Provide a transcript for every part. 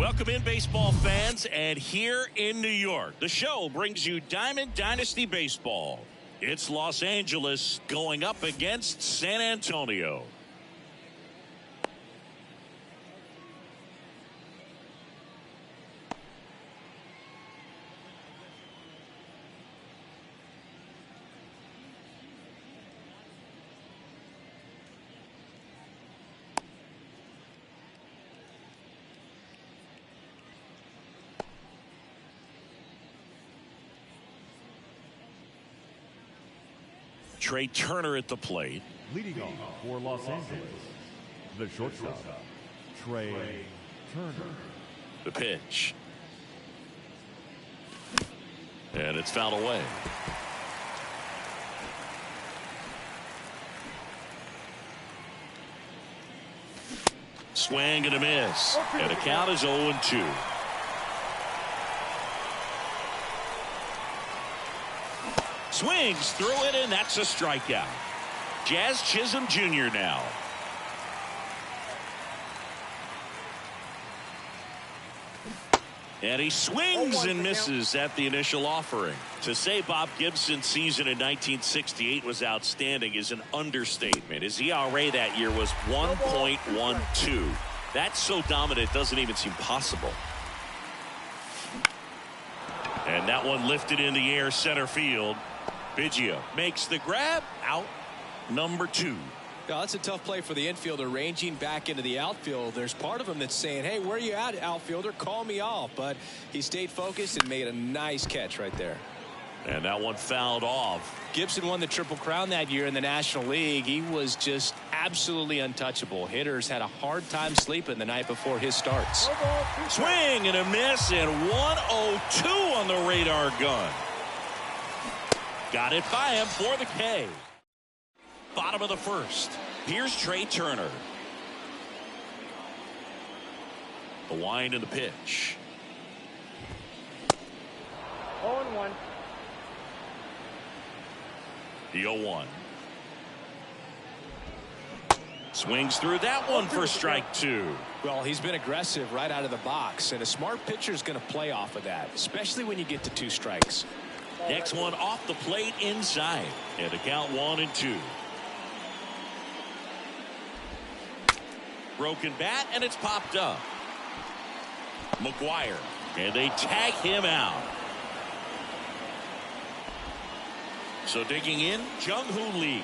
Welcome in, baseball fans, and here in New York, the show brings you Diamond Dynasty Baseball. It's Los Angeles going up against San Antonio. Trea Turner at the plate. Leading off for Los Angeles, the shortstop, Trea Turner. The pitch. And it's fouled away. Swing and a miss. And the count is 0-2. Swings through it, and that's a strikeout. Jazz Chisholm Jr. now. And he swings and misses at the initial offering. To say Bob Gibson's season in 1968 was outstanding is an understatement. His ERA that year was 1.12. That's so dominant it doesn't even seem possible. And that one lifted in the air center field. Biggio makes the grab, out number 2. Yeah, that's a tough play for the infielder, ranging back into the outfield. There's part of him that's saying, hey, where you at, outfielder? Call me off. But he stayed focused and made a nice catch right there. And that one fouled off. Gibson won the Triple Crown that year in the National League. He was just absolutely untouchable. Hitters had a hard time sleeping the night before his starts. Swing and a miss, and 102 on the radar gun. Got it by him for the K. Bottom of the first. Here's Trea Turner. The wind and the pitch. 0-1. The 0-1. Swings through that one for strike 2. Well, he's been aggressive right out of the box, and a smart pitcher is going to play off of that, especially when you get to 2 strikes. Next one off the plate inside. And the count 1-2. Broken bat, and it's popped up. McGuire, and they tag him out. So digging in, Jung-Hoo Lee.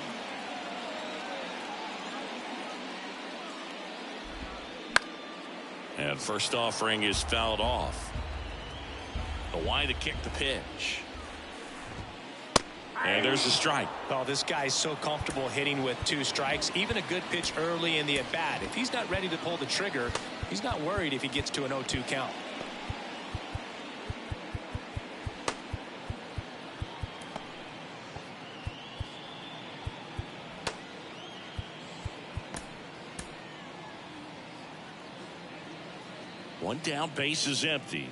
And first offering is fouled off. The wind to kick the pitch. And there's a strike. Well, this guy's so comfortable hitting with 2 strikes. Even a good pitch early in the at-bat. If he's not ready to pull the trigger, he's not worried if he gets to an 0-2 count. One down, base is empty.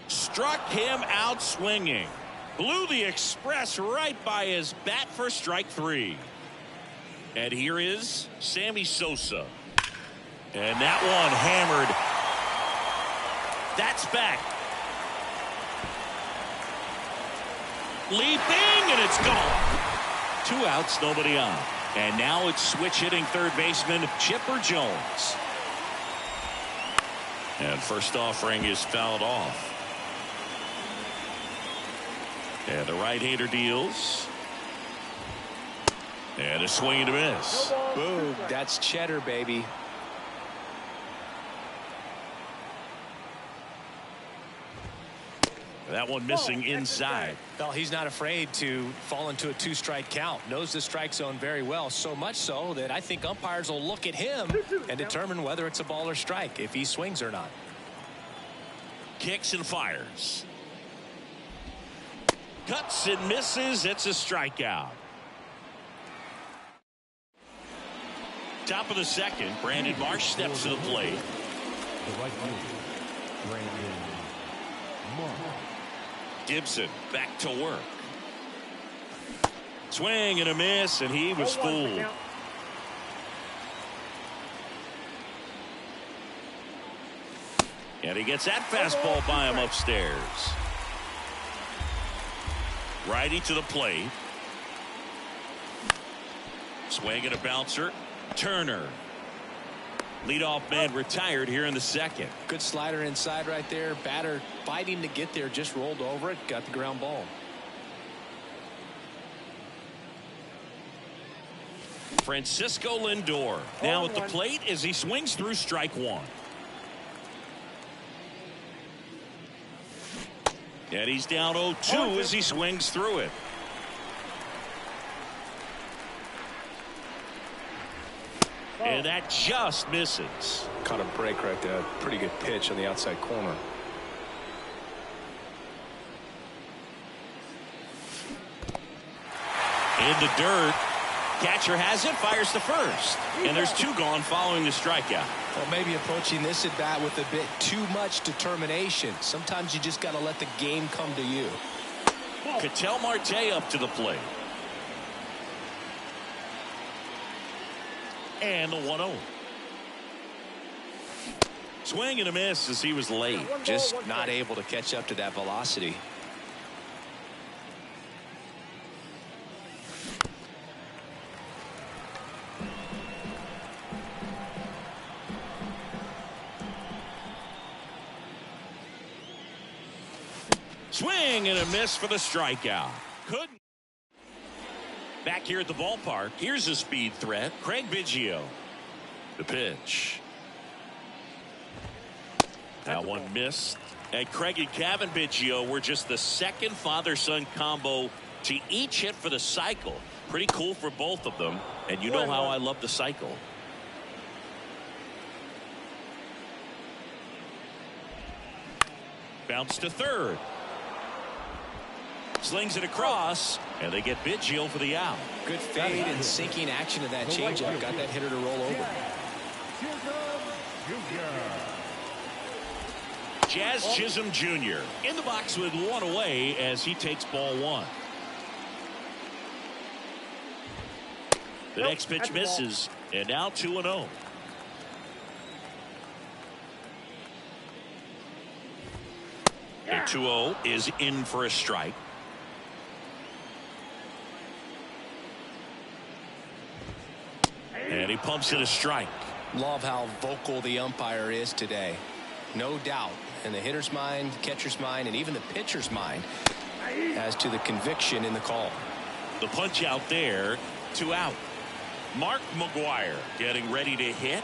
Struck him out swinging. Blew the express right by his bat for strike 3. And here is Sammy Sosa. And that one hammered. That's back. Leaping, and it's gone. 2 outs, nobody on. And now it's switch hitting third baseman Chipper Jones. And first offering is fouled off. And the right-hander deals. And a swing and a miss. Boom. That's cheddar, baby. That one missing inside. Well, he's not afraid to fall into a 2-strike count. Knows the strike zone very well. So much so that I think umpires will look at him and determine whether it's a ball or strike, if he swings or not. Kicks and fires. Cuts and misses. It's a strikeout. Top of the second, Brandon Marsh steps to the plate. The right fielder, Brandon Marsh. Gibson back to work. Swing and a miss, and he was fooled. And he gets that fastball by him upstairs. Righty to the plate. Swing and a bouncer. Turner. Leadoff man retired here in the second. Good slider inside right there. Batter fighting to get there, just rolled over it, got the ground ball. Francisco Lindor now at the plate as he swings through strike one. And he's down 0-2 as he swings through it. And that just misses. Caught a break right there. Pretty good pitch on the outside corner. In the dirt. Catcher has it, fires to first. And there's two gone following the strikeout. Well, maybe approaching this at bat with a bit too much determination. Sometimes you just got to let the game come to you. Ketel Marte up to the plate. And the 1-0. Swing and a miss as he was late. Just not able to catch up to that velocity. Swing and a miss for the strikeout. Couldn't. Back here at the ballpark, here's a speed threat. Craig Biggio. The pitch. That one missed. And Craig and Kevin Biggio were just the second father-son combo to each hit for the cycle. Pretty cool for both of them. And you know how I love the cycle. Bounce to third. Slings it across, and they get Biggio for the out. Good fade and sinking action of that changeup. Got that hitter to roll over. Jazz Chisholm Jr. in the box with one away as he takes ball one. The next pitch misses, and now 2-0. And 2-0 is in for a strike. And he pumps it a strike. Love how vocal the umpire is today. No doubt in the hitter's mind, catcher's mind, and even the pitcher's mind as to the conviction in the call. The punch out there, 2 out. Mark McGwire getting ready to hit.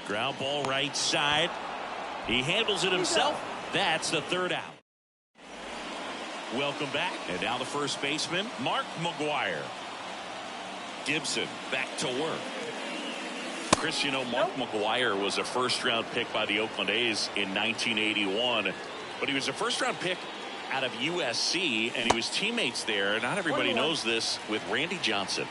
Ground ball right side. He handles it himself. That's the 3rd out. Welcome back. And now the first baseman, Mark McGwire. Gibson back to work. Chris, you know, Mark McGwire was a first-round pick by the Oakland A's in 1981. But he was a first-round pick out of USC, and he was teammates there. Not everybody knows this with Randy Johnson.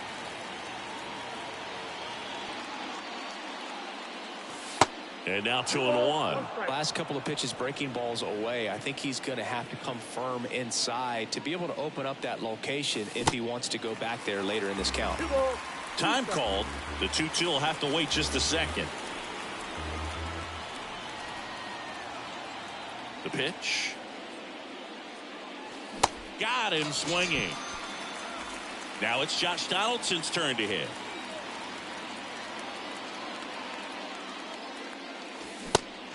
And now 2-1. Last couple of pitches breaking balls away. I think he's going to have to come firm inside to be able to open up that location if he wants to go back there later in this count. Time called. The 2-2 will have to wait just a second. The pitch. Got him swinging. Now it's Josh Donaldson's turn to hit.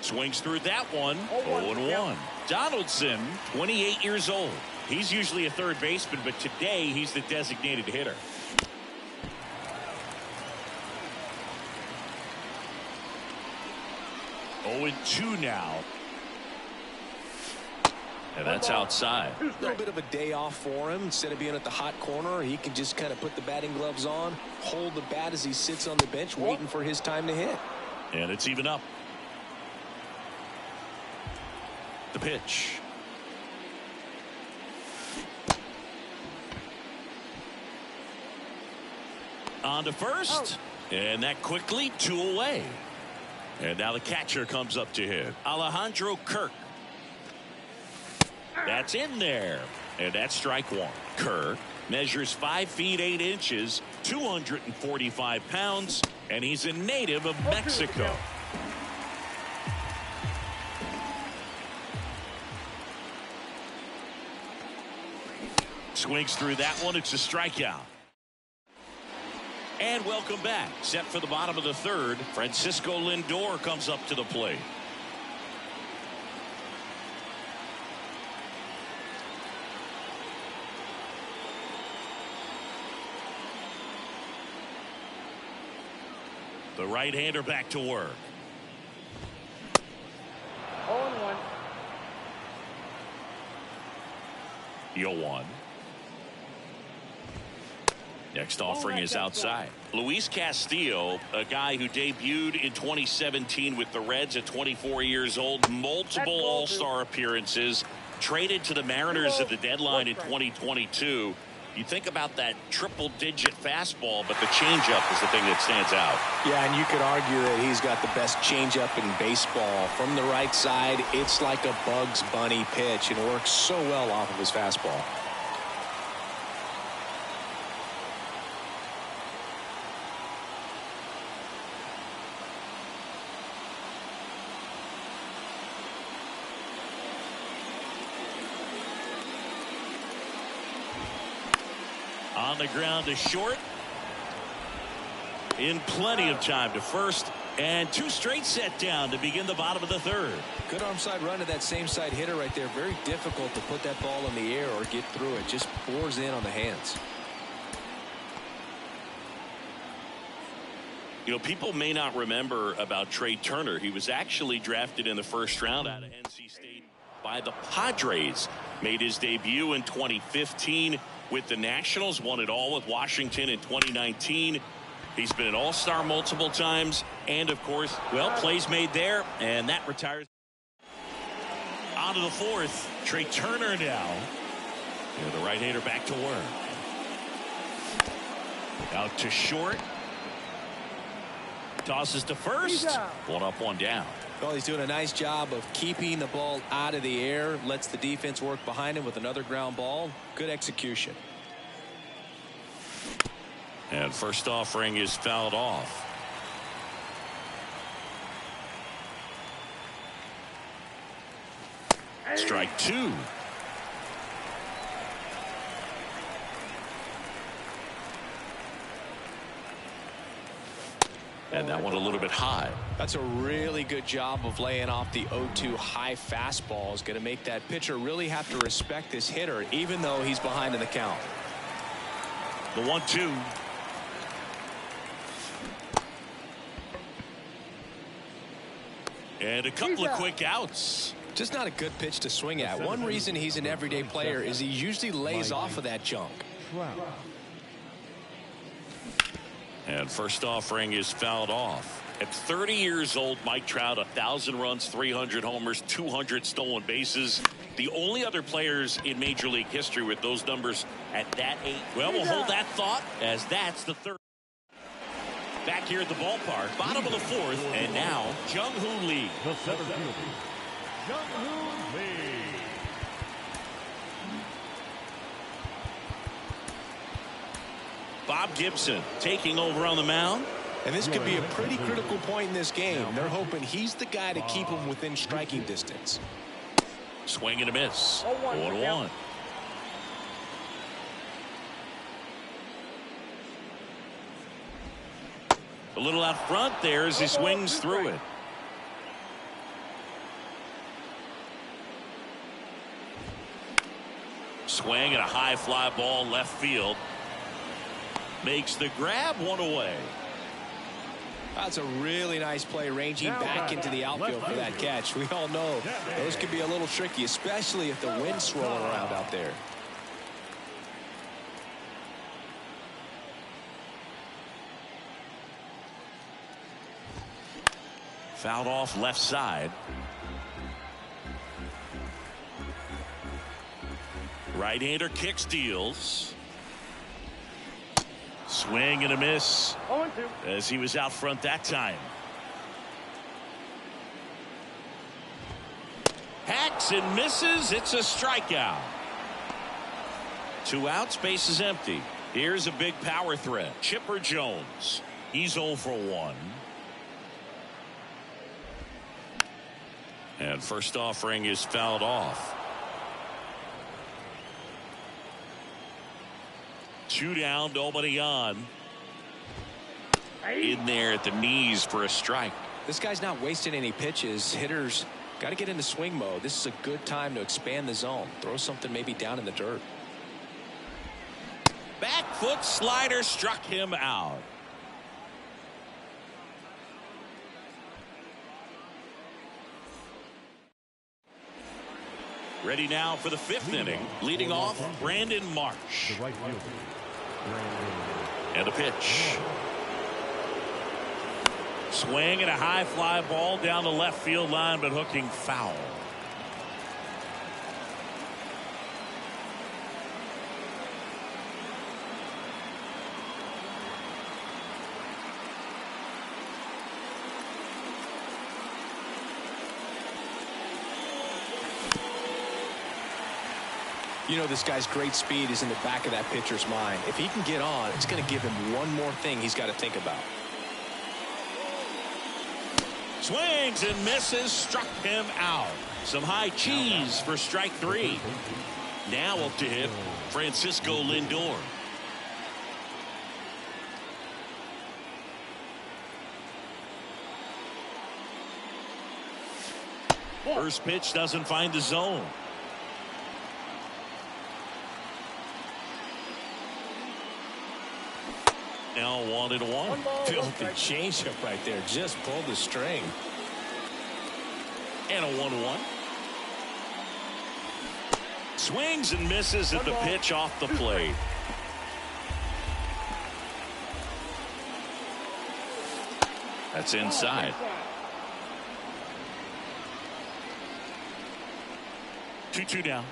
Swings through that one. 0-1. Donaldson, 28 years old. He's usually a third baseman, but today he's the designated hitter. Oh, 2 now. And that's outside. A little bit of a day off for him. Instead of being at the hot corner, he can just kind of put the batting gloves on, hold the bat as he sits on the bench waiting for his time to hit. And it's even up. The pitch. On to first. And that quickly 2 away. And now the catcher comes up to hit. Alejandro Kirk. That's in there. And that's strike 1. Kirk Measures 5 feet 8 inches, 245 pounds, and he's a native of Mexico. Swings through that one. It's a strikeout. And welcome back. Set for the bottom of the third. Francisco Lindor comes up to the plate. The right-hander back to work. 0-1. 0-1. Next offering is outside. Luis Castillo, a guy who debuted in 2017 with the Reds at 24 years old, multiple All-Star appearances, traded to the Mariners at the deadline in 2022. You think about that triple-digit fastball, but the changeup is the thing that stands out. Yeah, and you could argue that he's got the best changeup in baseball. From the right side, it's like a Bugs Bunny pitch, and it works so well off of his fastball. On the ground to short. In plenty of time to first. And 2 straight set down to begin the bottom of the third. Good arm side run to that same side hitter right there. Very difficult to put that ball in the air or get through it. Just pours in on the hands. You know, people may not remember about Trey Turner. He was actually drafted in the first round out of NC State by the Padres. Made his debut in 2015 with the Nationals. Won it all with Washington in 2019. He's been an all-star multiple times. And, of course, well, plays made there. And that retires. On to the fourth. Trey Turner now. And the right-hander back to work. Out to short. Tosses to first. 1 up, 1 down. Well, he's doing a nice job of keeping the ball out of the air. Lets the defense work behind him with another ground ball. Good execution. And first offering is fouled off. Strike 2. And that one a little bit high. That's a really good job of laying off the 0-2 high fastball. Is going to make that pitcher really have to respect this hitter, even though he's behind in the count. The 1-2. And a couple of quick outs. Just not a good pitch to swing at. One reason he's an everyday player is he usually lays off of that junk. And first offering is fouled off. At 30 years old, Mike Trout, 1,000 runs, 300 homers, 200 stolen bases. The only other players in Major League history with those numbers at that age. Well, we'll hold that thought as that's the third. Back here at the ballpark, bottom of the fourth, and now Jung-Hoo Lee. The center fielder, Jung-Hoo Lee. Bob Gibson taking over on the mound. And this could be a pretty critical point in this game. They're hoping he's the guy to keep them within striking distance. Swing and a miss. 1-1. A little out front there as he swings through it. Swing and a high fly ball left field. Makes the grab, 1 away. That's a really nice play, ranging back into the outfield for that catch. We all know those can be a little tricky, especially if the wind's swirling around out there. Fouled off left side. Right-hander kick steals. Swing and a miss 0-2. as he was out front that time. Hacks and misses. It's a strikeout. 2 outs, base is empty. Here's a big power threat. Chipper Jones. He's 0 for 1. And first offering is fouled off. 2 down, nobody on. In there at the knees for a strike. This guy's not wasting any pitches. Hitters got to get into swing mode. This is a good time to expand the zone. Throw something maybe down in the dirt. Back foot slider struck him out. Ready now for the 5th inning. Leading off, Brandon Marsh. The right fielder, Brandon. And a pitch. Swing and a high fly ball down the left field line, but hooking foul. You know, this guy's great speed is in the back of that pitcher's mind. If he can get on, it's going to give him one more thing he's got to think about. Swings and misses, struck him out. Some high cheese for strike 3. Now up to hit Francisco Lindor. First pitch doesn't find the zone. Now 1-1. Filthy changeup right there. Just pulled the string. And a 1-1. Swings and misses at the pitch off the plate. That's inside. 2-2 down.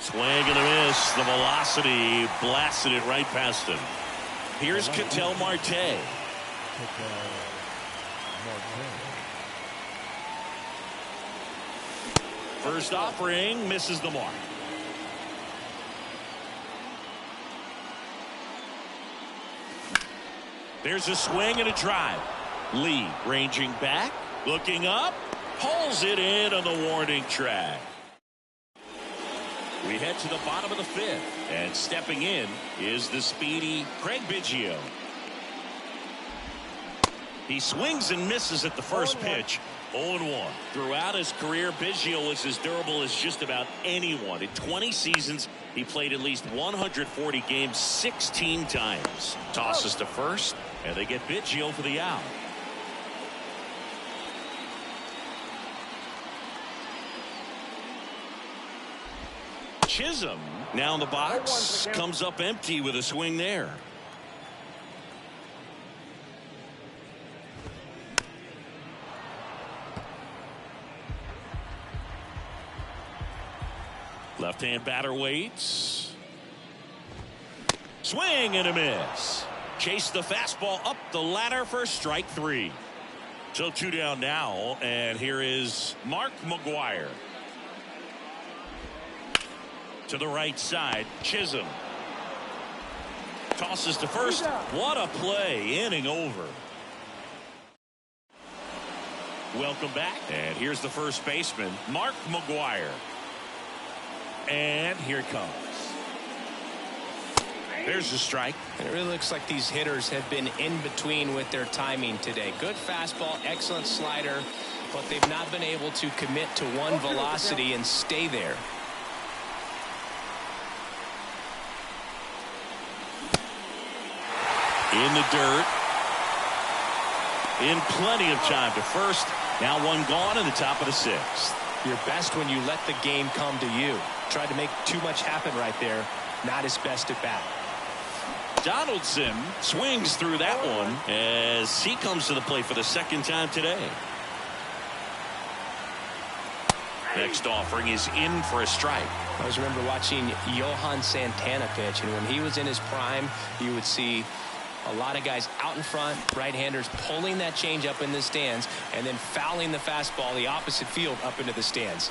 Swing and a miss. The velocity blasted it right past him. Here's Ketel Marte. First offering misses the mark. There's a swing and a drive. Lee ranging back, looking up, pulls it in on the warning track. We head to the bottom of the 5th, and stepping in is the speedy Craig Biggio. He swings and misses at the first pitch. 0-1. Throughout his career, Biggio was as durable as just about anyone. In 20 seasons, he played at least 140 games 16 times. Tosses to first, and they get Biggio for the out. Chisholm now in the box, comes up empty with a swing there. Left-hand batter waits. Swing and a miss. Chase the fastball up the ladder for strike 3. So 2 down now, and here is Mark McGwire. To the right side, Chisholm. Tosses to first. What a play. Inning over. Welcome back. And here's the first baseman, Mark McGwire. And here it comes. There's the strike. It really looks like these hitters have been in between with their timing today. Good fastball, excellent slider, but they've not been able to commit to one velocity and stay there. In the dirt. In plenty of time to first. Now one gone in the top of the 6th. You're best when you let the game come to you. Tried to make too much happen right there. Not his best at bat. Donaldson swings through that one as he comes to the plate for the 2nd time today. Next offering is in for a strike. I always remember watching Johan Santana pitch, and when he was in his prime, you would see a lot of guys out in front, right-handers pulling that change up in the stands and then fouling the fastball the opposite field up into the stands.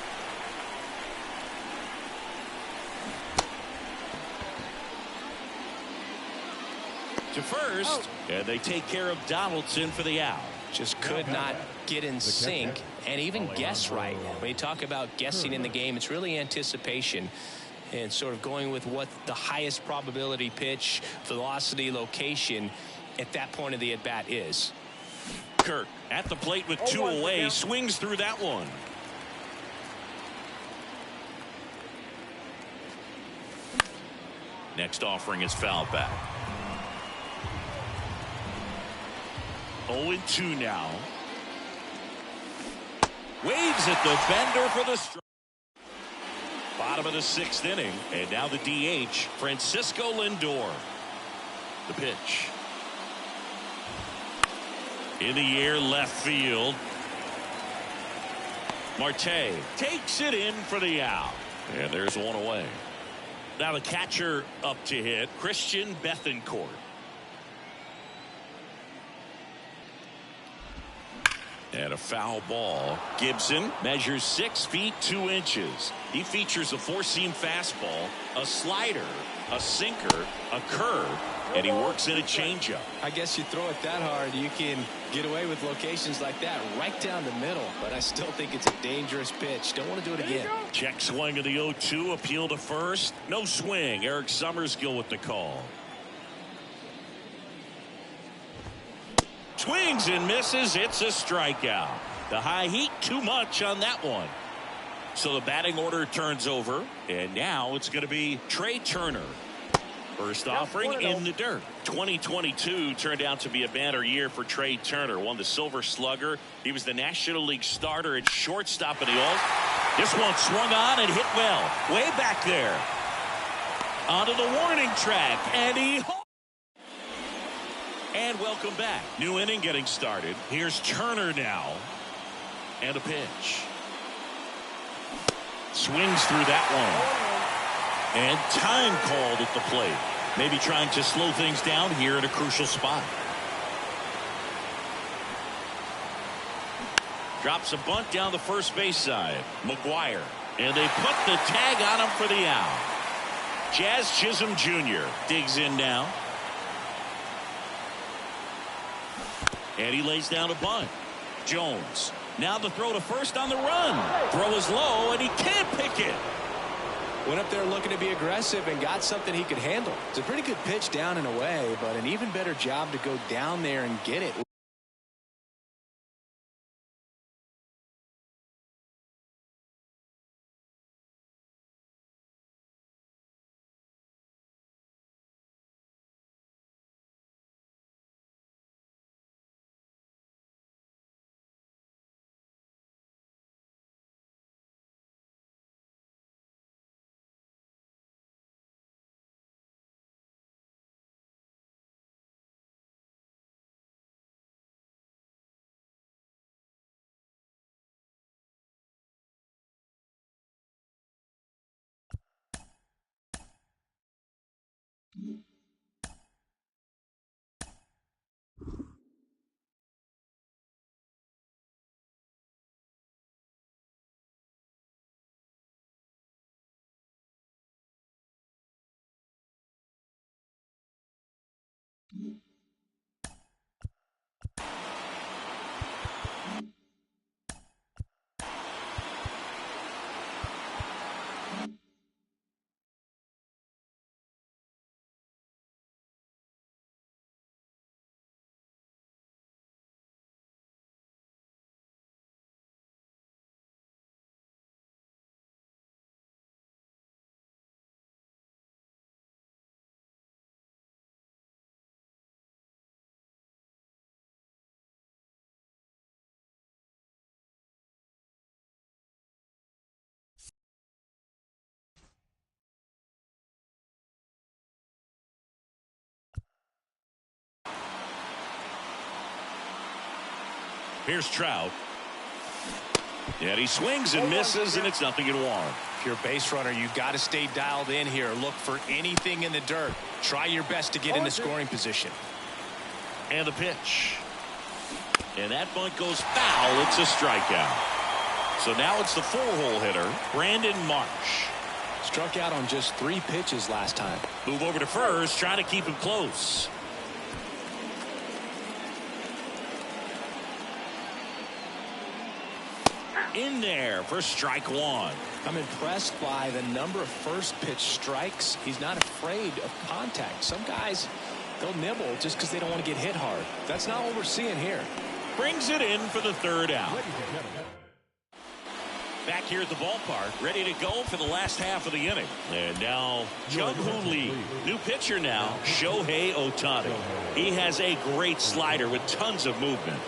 to first, and they take care of Donaldson for the out. Just could not get in sync and even guess right. When you talk about guessing in the game, it's really anticipation and sort of going with what the highest probability pitch, velocity, location at that point of the at-bat is. Kirk at the plate with 2 away, swings through that one. Next offering is foul back. 0-2 now. Waves at the bender for the strike. Bottom of the 6th inning, and now the DH, Francisco Lindor. The pitch. In the air, left field. Marte takes it in for the out. And there's one away. Now the catcher up to hit, Christian Bethancourt. And a foul ball. Gibson measures 6 feet 2 inches. He features a 4-seam fastball, a slider, a sinker, a curve, and he works in a changeup. I guess you throw it that hard, you can get away with locations like that right down the middle. But I still think it's a dangerous pitch. Don't want to do it again. Check swing of the 0-2, appeal to first. No swing. Eric Summerskill with the call. Swings and misses. It's a strikeout. The high heat too much on that one. So the batting order turns over, and now it's going to be Trey Turner. First offering in the dirt. 2022 turned out to be a banner year for Trey Turner. Won the Silver Slugger. He was the National League starter at shortstop in the All. This one swung on and hit well. Way back there. Onto the warning track, and he... And welcome back. New inning getting started. Here's Turner now. And a pitch. Swings through that one. And time called at the plate. Maybe trying to slow things down here at a crucial spot. Drops a bunt down the first base side. McGuire. And they put the tag on him for the out. Jazz Chisholm Jr. digs in now. And he lays down a bunt. Jones. Now the throw to first on the run. Throw is low, and he can't pick it. Went up there looking to be aggressive and got something he could handle. It's a pretty good pitch down and away, but an even better job to go down there and get it. Here's Trout. And he swings and misses, and it's 0-1. If you're a base runner, you've got to stay dialed in here. Look for anything in the dirt. Try your best to get into scoring position. And the pitch. And that bunt goes foul. It's a strikeout. So now it's the 4-hole hitter, Brandon Marsh. Struck out on just 3 pitches last time. Move over to first, trying to keep him close. in there for strike one. I'm impressed by the number of first pitch strikes. He's not afraid of contact. Some guys, they'll nibble just because they don't want to get hit hard. That's not what we're seeing here. Brings it in for the third out. Back here at the ballpark, ready to go for the last half of the inning. And now, Jung-Hoo Lee. New pitcher now, Shohei Ohtani. He has a great slider with tons of movement.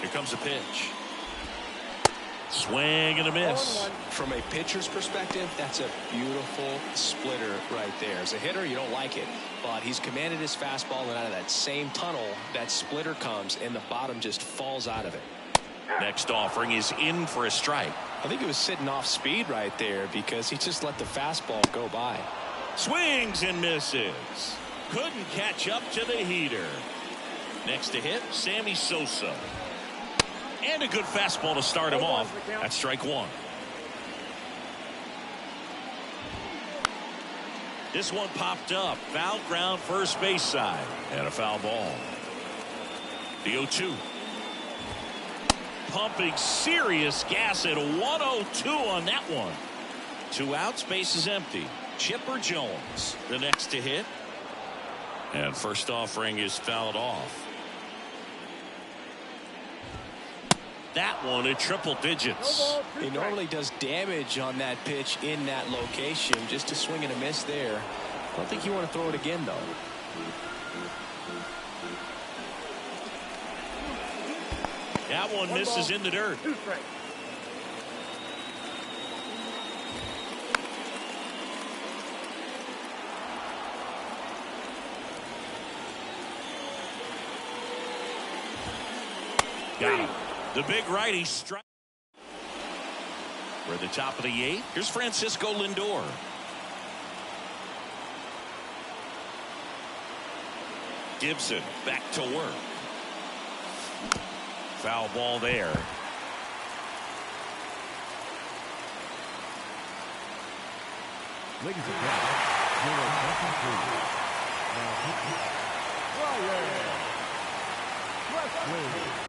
Here comes a pitch. Swing and a miss. From a pitcher's perspective, that's a beautiful splitter right there. As a hitter, you don't like it, but he's commanded his fastball, and out of that same tunnel, that splitter comes, and the bottom just falls out of it. Next offering is in for a strike. I think he was sitting off speed right there because he just let the fastball go by. Swings and misses. Couldn't catch up to the heater. Next to hit, Sammy Sosa. And a good fastball to start him off. That's strike one. This one popped up. Foul ground first base side. And a foul ball. The 0-2. Pumping serious gas at 102 on that one. 2 outs, base is empty. Chipper Jones, the next to hit. And first offering is fouled off. That one at triple digits. He normally does damage on that pitch in that location. Just a swing and a miss there. I don't think you want to throw it again, though. That one misses in the dirt. Got him. The big righty strike. We're at the top of the 8th. Here's Francisco Lindor. Gibson back to work. Foul ball there. Ladies and gentlemen, Wrestling.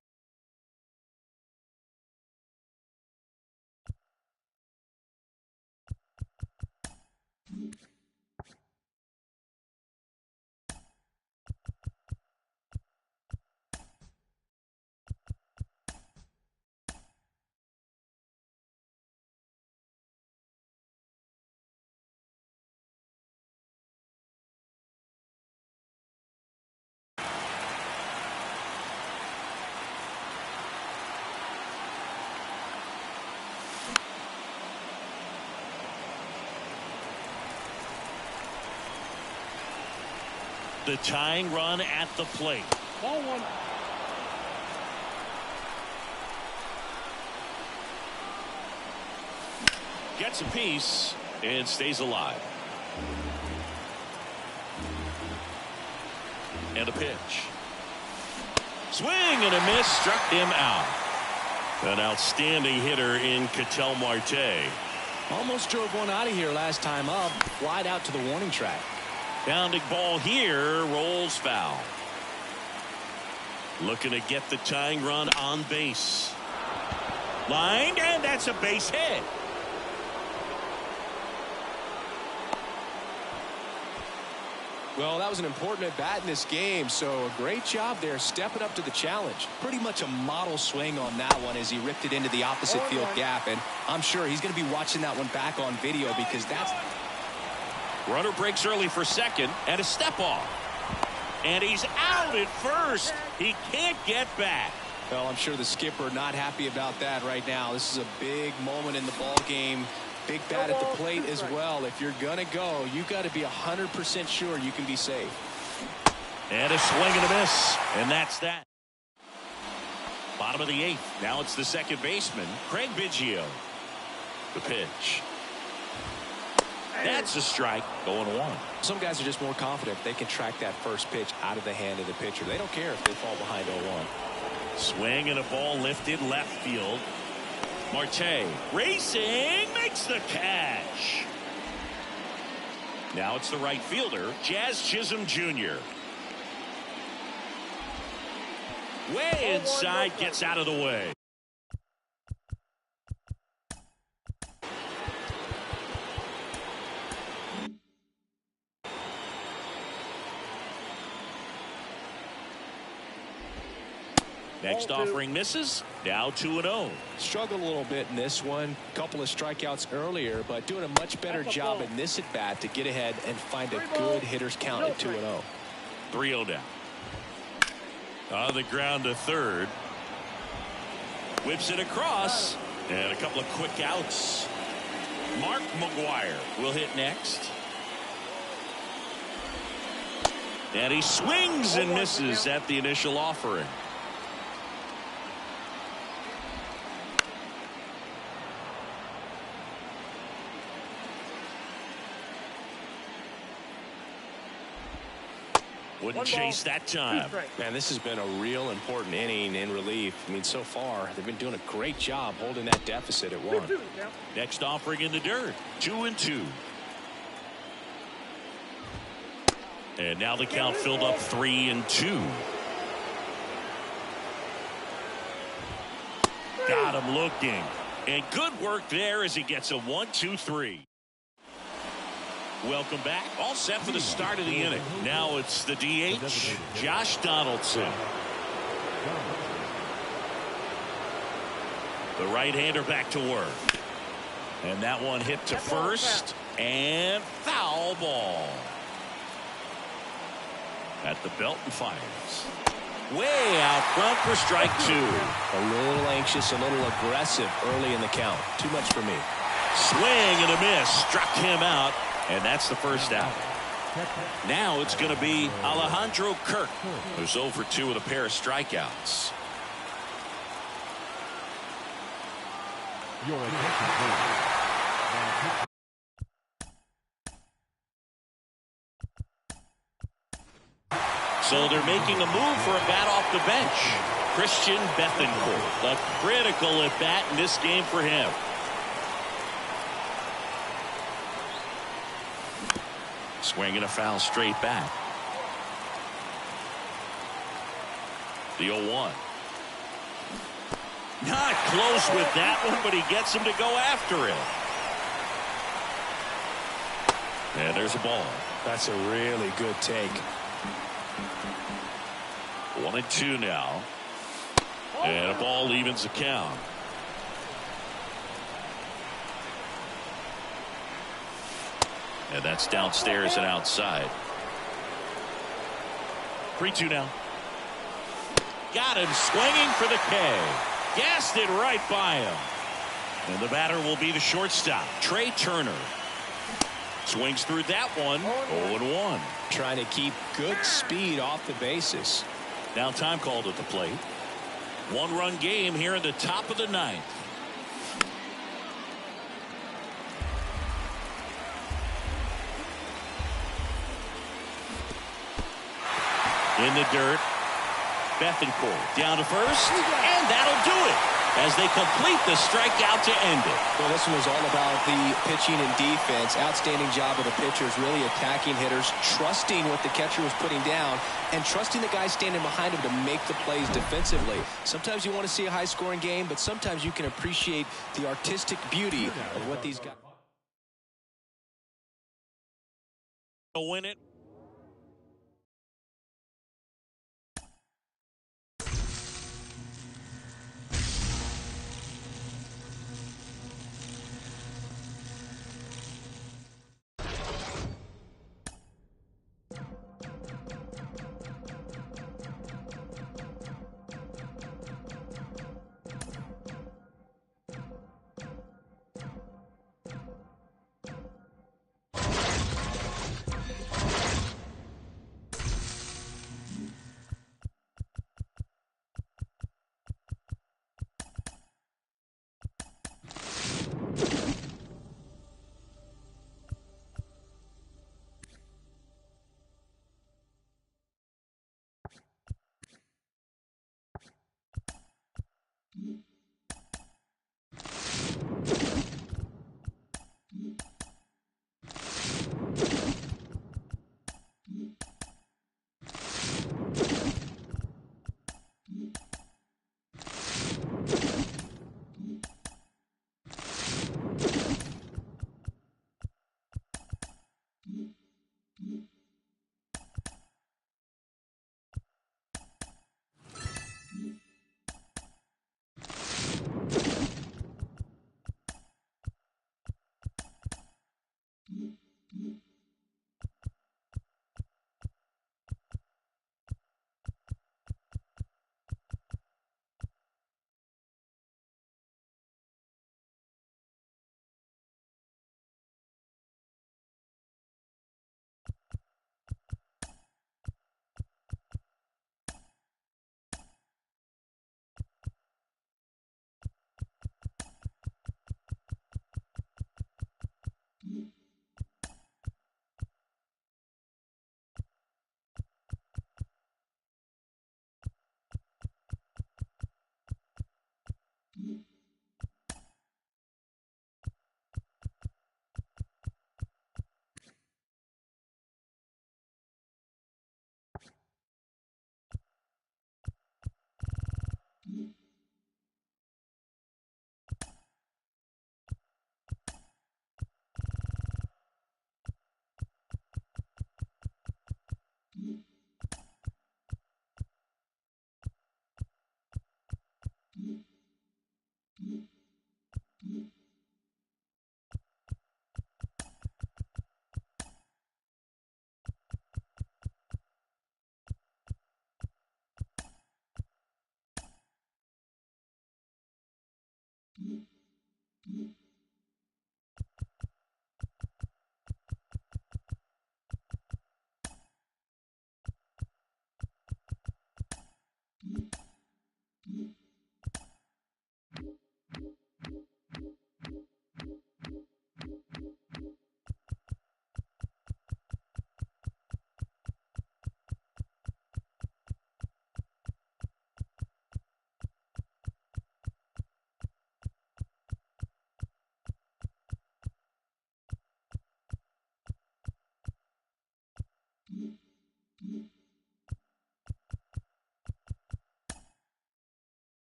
The tying run at the plate. Ball one. Gets a piece and stays alive. And a pitch. Swing and a miss, struck him out. An outstanding hitter in Ketel Marte. Almost drove one out of here last time up. Wide out to the warning track. Pounding ball here, rolls foul. Looking to get the tying run on base. Lined, and that's a base hit. Well, that was an important at bat in this game, so a great job there stepping up to the challenge. Pretty much a model swing on that one as he ripped it into the opposite field gap, and I'm sure he's going to be watching that one back on video because that's... Runner breaks early for second, and a step off. And he's out at first. He can't get back. Well, I'm sure the skipper not happy about that right now. This is a big moment in the ball game. Big bat at the plate as well. If you're going to go, you got to be 100% sure you can be safe. And a swing and a miss. And that's that. Bottom of the 8th. Now it's the second baseman, Craig Biggio. The pitch. That's a strike. Going one. Some guys are just more confident they can track that first pitch out of the hand of the pitcher. They don't care if they fall behind 0-1. Swing and a ball lifted left field. Marte racing, makes the catch. Now it's the right fielder, Jazz Chisholm Jr. Way inside, gets out of the way. Next offering misses. Now 2-0. Struggled a little bit in this one. Couple of strikeouts earlier, but doing a much better job in this at bat to get ahead and find a good hitter's count at 2-0. 3-0 down. On the ground to third. Whips it across. And a couple of quick outs. Mark McGwire will hit next. And he swings and misses at the initial offering. Wouldn't chase that time. Man, this has been a real important inning in relief. I mean, so far, they've been doing a great job holding that deficit at 1. Next offering in the dirt. 2-2. And now the count filled up 3-2. Got him looking. And good work there as he gets a 1-2-3. Welcome back. All set for the start of the inning. Now it's the DH, Josh Donaldson. The right-hander back to work. And that one hit to first. And foul ball. At the belt and fires. Way out front for strike 2. A little anxious, a little aggressive early in the count. Too much for me. Swing and a miss. Struck him out. And that's the first out. Now it's going to be Alejandro Kirk, who's 0 for 2 with a pair of strikeouts. Your attention, please. So they're making a move for a bat off the bench. Christian Bethancourt, a critical at bat in this game for him. Swinging a foul straight back. The 0-1. Not close with that one, but he gets him to go after it. And there's a ball. That's a really good take. 1-2 now. And a ball evens the count. And that's downstairs and outside. 3-2 now. Got him swinging for the K. Gassed it right by him. And the batter will be the shortstop, Trey Turner. Swings through that one. 0-1. Trying to keep good speed off the bases. Now time called at the plate. 1-run game here in the top of the 9th. In the dirt. Bethancourt down to first. And that'll do it as they complete the strikeout to end it. Well, this one was all about the pitching and defense. Outstanding job of the pitchers, really attacking hitters, trusting what the catcher was putting down, and trusting the guy standing behind him to make the plays defensively. Sometimes you want to see a high-scoring game, but sometimes you can appreciate the artistic beauty of what these guys. To win it.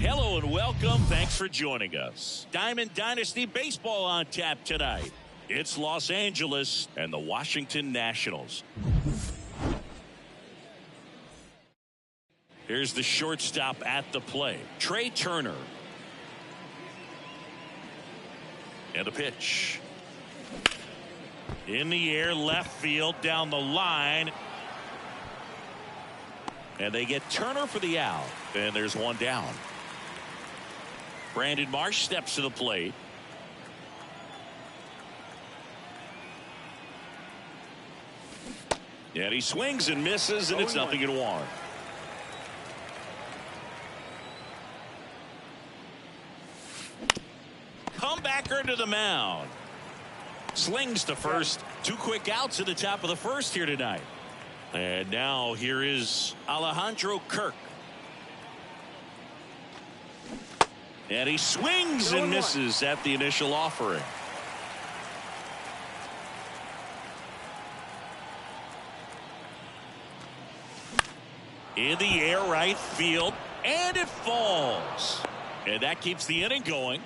Hello and welcome. Thanks for joining us. Diamond Dynasty Baseball on tap tonight. It's Los Angeles and the Washington Nationals. Here's the shortstop at the plate, Trey Turner. And the pitch. In the air, left field, down the line. And they get Turner for the out. And there's one down. Brandon Marsh steps to the plate. And he swings and misses, and it's 0-1. Comebacker to the mound. Slings to first. 2 quick outs at the top of the first here tonight. And now here is Alejandro Kirk. And he swings and misses at the initial offering. In the air, right field, and it falls. And that keeps the inning going.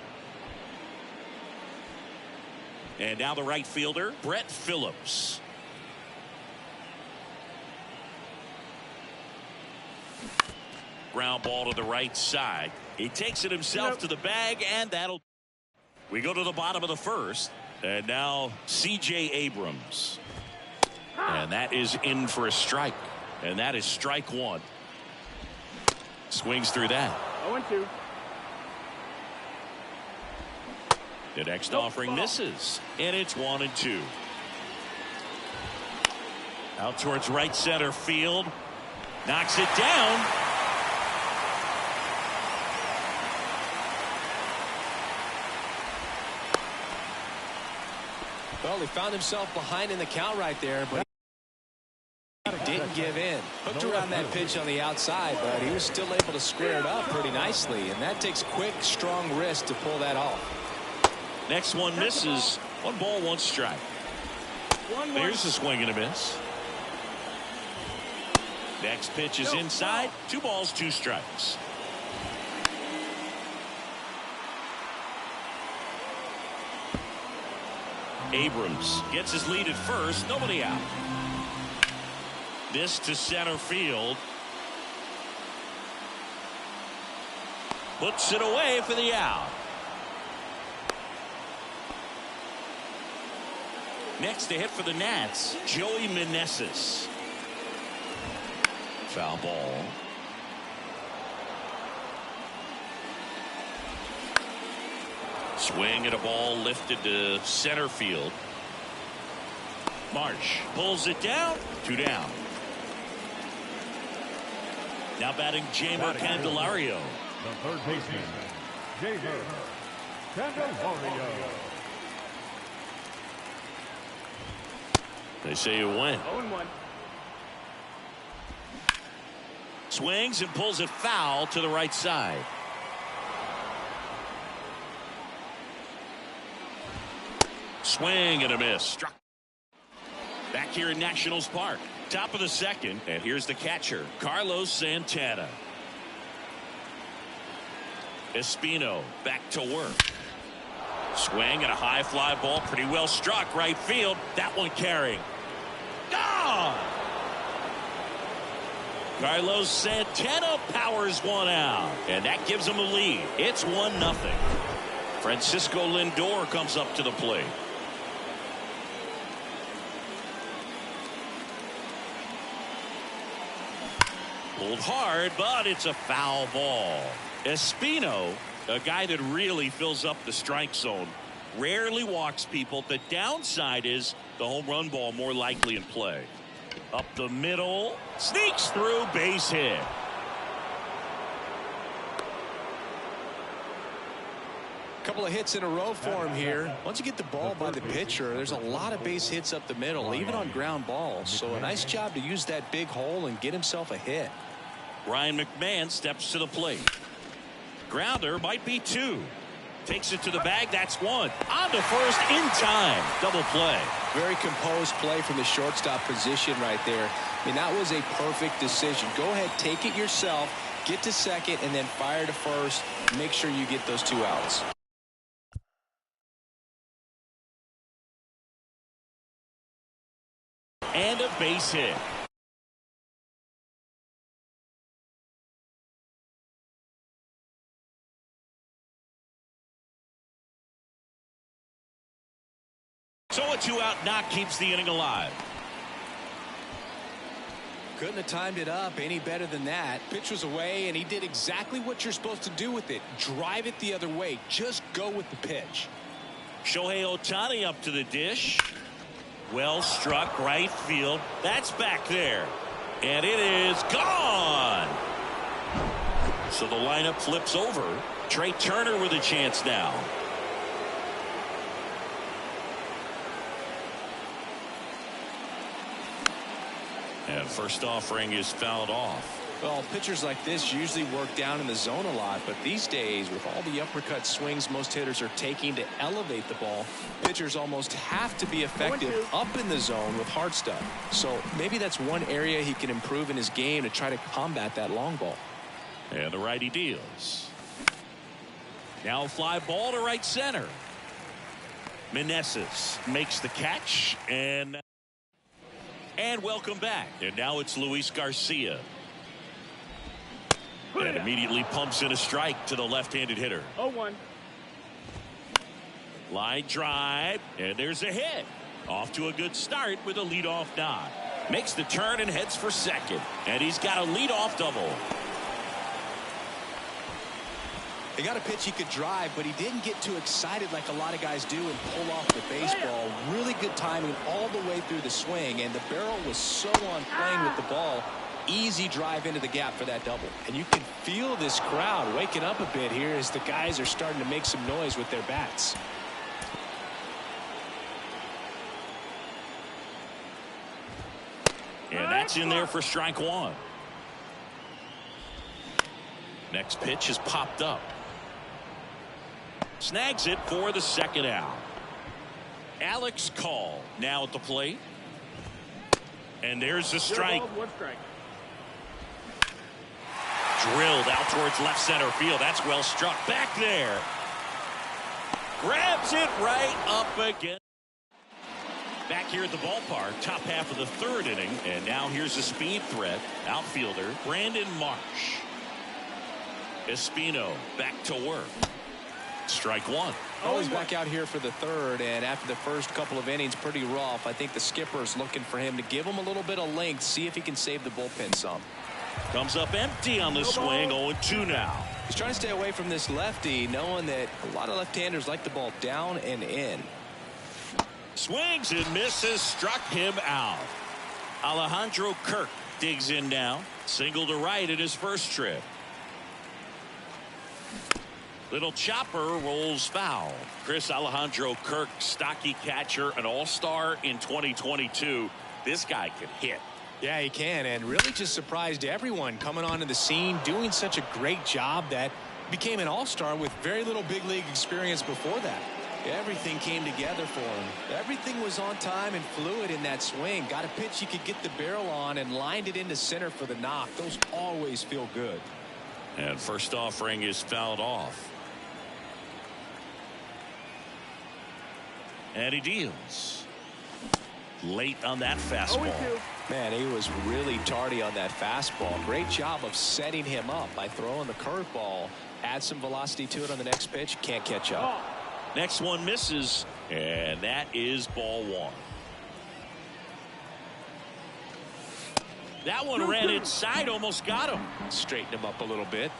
And now the right fielder, Brett Phillips. Ground ball to the right side. He takes it himself to the bag, and that'll. We go to the bottom of the first, and now C.J. Abrams. And that is in for a strike. And that is strike 1. Swings through that. 0-2. The next offering misses, and it's 1-2. Out towards right center field. Knocks it down. Well, he found himself behind in the count right there, but he didn't give in. Hooked around that pitch on the outside, but he was still able to square it up pretty nicely, and that takes quick, strong wrist to pull that off. Next one misses. 1 ball, 1 strike. There's a swing and a miss. Next pitch is inside. 2 balls, 2 strikes. Abrams gets his lead at first. Nobody out. This to center field. Puts it away for the out. Next to hit for the Nats, Joey Meneses. Foul ball. Swing at a ball lifted to center field. Marsh pulls it down. 2 down. Now batting Jeimer Candelario. The third baseman, Jeimer Candelario. They say you win. 0-1. Swings and pulls it foul to the right side. Swing and a miss. Struck. Back here in Nationals Park. Top of the second. And here's the catcher, Carlos Santana. Espino back to work. Swing and a high fly ball. Pretty well struck right field. That one carrying. Gone! Carlos Santana powers one out. And that gives him a lead. It's 1-0. Francisco Lindor comes up to the plate. Pulled hard, but it's a foul ball. Espino, a guy that really fills up the strike zone, rarely walks people. The downside is the home run ball more likely in play. Up the middle, sneaks through, base hit. Couple of hits in a row for him here. Once you get the ball by the pitcher, there's a lot of base hits up the middle, even on ground balls. So a nice job to use that big hole and get himself a hit. Ryan McMahon steps to the plate. Grounder might be 2. Takes it to the bag. That's 1. On to first in time. Double play. Very composed play from the shortstop position right there. I mean, that was a perfect decision. Go ahead, take it yourself, get to second, and then fire to first. Make sure you get those 2 outs. And a base hit. So a 2-out knock keeps the inning alive. Couldn't have timed it up any better than that. Pitch was away, and he did exactly what you're supposed to do with it. Drive it the other way. Just go with the pitch. Shohei Ohtani up to the dish. Well struck right field. That's back there. And it is gone. So the lineup flips over. Trey Turner with a chance now. And first offering is fouled off. Well, pitchers like this usually work down in the zone a lot, but these days, with all the uppercut swings most hitters are taking to elevate the ball, pitchers almost have to be effective up in the zone with hard stuff. So maybe that's one area he can improve in his game to try to combat that long ball. And the righty deals. Now a fly ball to right center. Meneses makes the catch, and welcome back. And now it's Luis Garcia. And immediately pumps in a strike to the left-handed hitter. 0-1. Line drive, and there's a hit. Off to a good start with a leadoff nod. Makes the turn and heads for second. And he's got a leadoff double. He got a pitch he could drive, but he didn't get too excited like a lot of guys do and pull off the baseball. Really good timing all the way through the swing, and the barrel was so on playing with the ball. Easy drive into the gap for that double. And you can feel this crowd waking up a bit here as the guys are starting to make some noise with their bats. And that's in there for strike 1. Next pitch is popped up. Snags it for the second out. Alex Call now at the plate. And there's a strike. Drilled out towards left center field. That's well struck. Back there. Grabs it right up again. Back here at the ballpark, top half of the third inning, and now here's a speed threat. Outfielder Brandon Marsh. Espino back to work. Strike one. Always back out here for the third, and after the first couple of innings, pretty rough. I think the skipper's looking for him to give him a little bit of length, see if he can save the bullpen some. Comes up empty on the swing, 0-2 now. He's trying to stay away from this lefty, knowing that a lot of left-handers like the ball down and in. Swings and misses, struck him out. Alejandro Kirk digs in now. Single to right in his first trip. Little chopper rolls foul. Chris, Alejandro Kirk, stocky catcher, an all-star in 2022. This guy can hit. Yeah, he can, and really just surprised everyone coming onto the scene, doing such a great job that became an all-star with very little big league experience before that. Everything came together for him. Everything was on time and fluid in that swing. Got a pitch he could get the barrel on and lined it into center for the knock. Those always feel good. And first offering is fouled off. And he deals. Late on that fastball. Man, he was really tardy on that fastball. Great job of setting him up by throwing the curveball. Add some velocity to it on the next pitch. Can't catch up. Next one misses, and that is ball one. That one ran inside, almost got him. Straighten him up a little bit.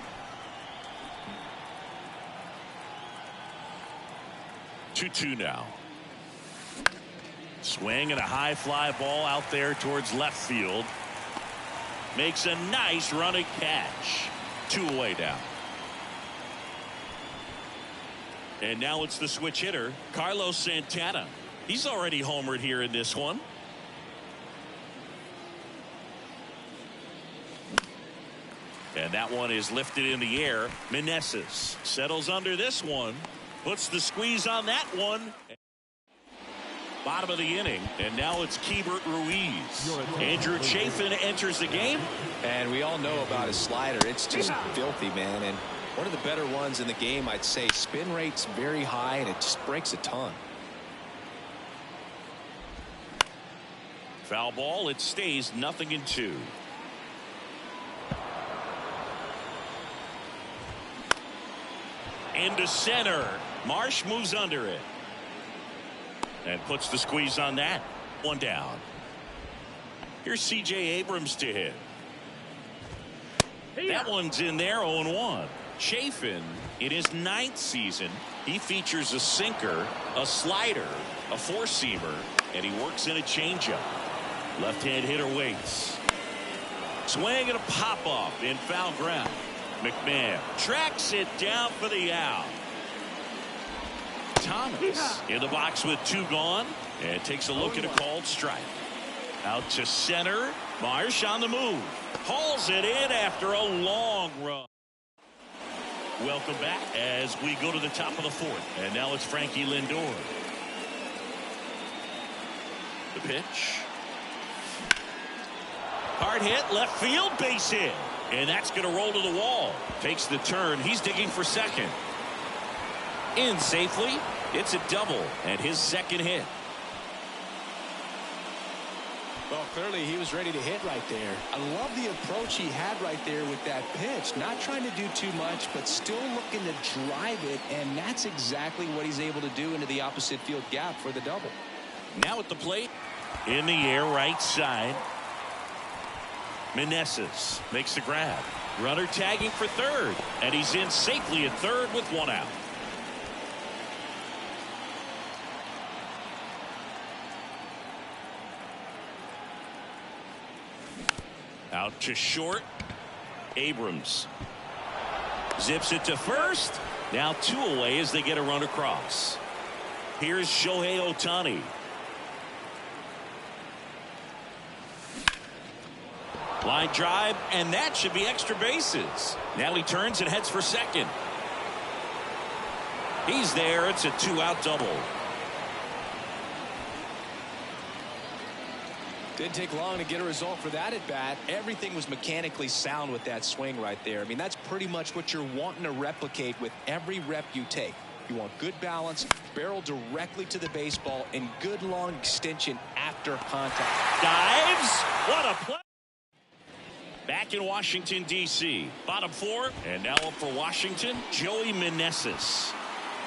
2-2 now. Swing and a high fly ball out there towards left field. Makes a nice running catch. 2 away now. And now it's the switch hitter, Carlos Santana. He's already homered here in this one. And that one is lifted in the air. Meneses settles under this one. Puts the squeeze on that one. Bottom of the inning, and now it's Keibert Ruiz. Andrew Chafin enters the game. And we all know about his slider. It's just filthy, man. And one of the better ones in the game, I'd say. Spin rate's very high, and it just breaks a ton. Foul ball. It stays 0-2. Into center. Marsh moves under it. And puts the squeeze on that. 1 down. Here's C.J. Abrams to hit. That one's in there, 0-1. Chafin, in his 9th season, he features a sinker, a slider, a 4-seamer, and he works in a changeup. Left-hand hitter waits. Swing and a pop-off in foul ground. McMahon tracks it down for the out. Thomas in the box with 2 gone, and takes a look at a called strike. Out to center. Marsh on the move. Hauls it in after a long run. Welcome back as we go to the top of the 4th. And now it's Frankie Lindor. The pitch. Hard hit, left field, base hit. And that's going to roll to the wall. Takes the turn. He's digging for second. In safely. It's a double and his second hit. Well, clearly he was ready to hit right there. I love the approach he had right there with that pitch. Not trying to do too much, but still looking to drive it, and that's exactly what he's able to do into the opposite field gap for the double. Now at the plate, in the air, right side. Meneses makes the grab. Runner tagging for third, and he's in safely at third with 1 out. Out to short. Abrams zips it to first. Now 2 away as they get a run across. Here's Shohei Ohtani. Line drive, and that should be extra bases. Now he turns and heads for second. He's there. It's a 2-out double. Didn't take long to get a result for that at bat. Everything was mechanically sound with that swing right there. I mean, that's pretty much what you're wanting to replicate with every rep you take. You want good balance, barrel directly to the baseball, and good long extension after contact. Dives. What a play. Back in Washington, D.C. Bottom four. And now up for Washington, Joey Meneses.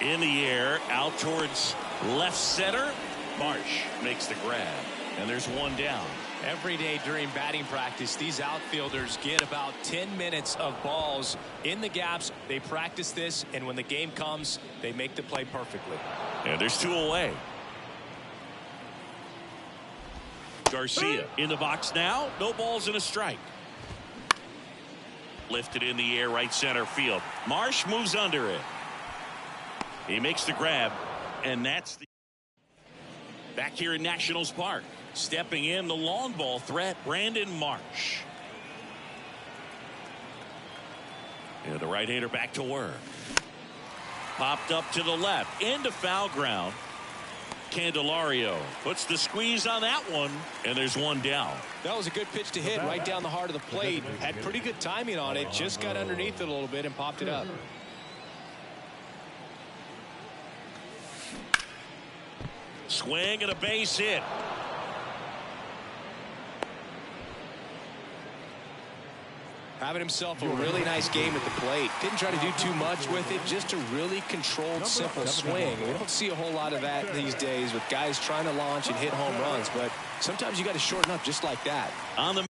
In the air, out towards left center. Marsh makes the grab. And there's one down. Every day during batting practice, these outfielders get about 10 minutes of balls in the gaps. They practice this, and when the game comes, they make the play perfectly. And there's two away. Garcia in the box now. No balls and a strike. Lifted in the air, right center field. Marsh moves under it. He makes the grab, and that's the... Back here in Nationals Park. Stepping in, the long ball threat, Brandon Marsh. And the right-hander back to work. Popped up to the left, into foul ground. Candelario puts the squeeze on that one, and there's one down. That was a good pitch to hit right down the heart of the plate. Had pretty good timing on it, just got underneath it a little bit and popped it up. Swing and a base hit. Having himself a really nice game at the plate. Didn't try to do too much with it, just a really controlled, simple swing. We don't see a whole lot of that these days with guys trying to launch and hit home runs, but sometimes you got to shorten up just like that. On the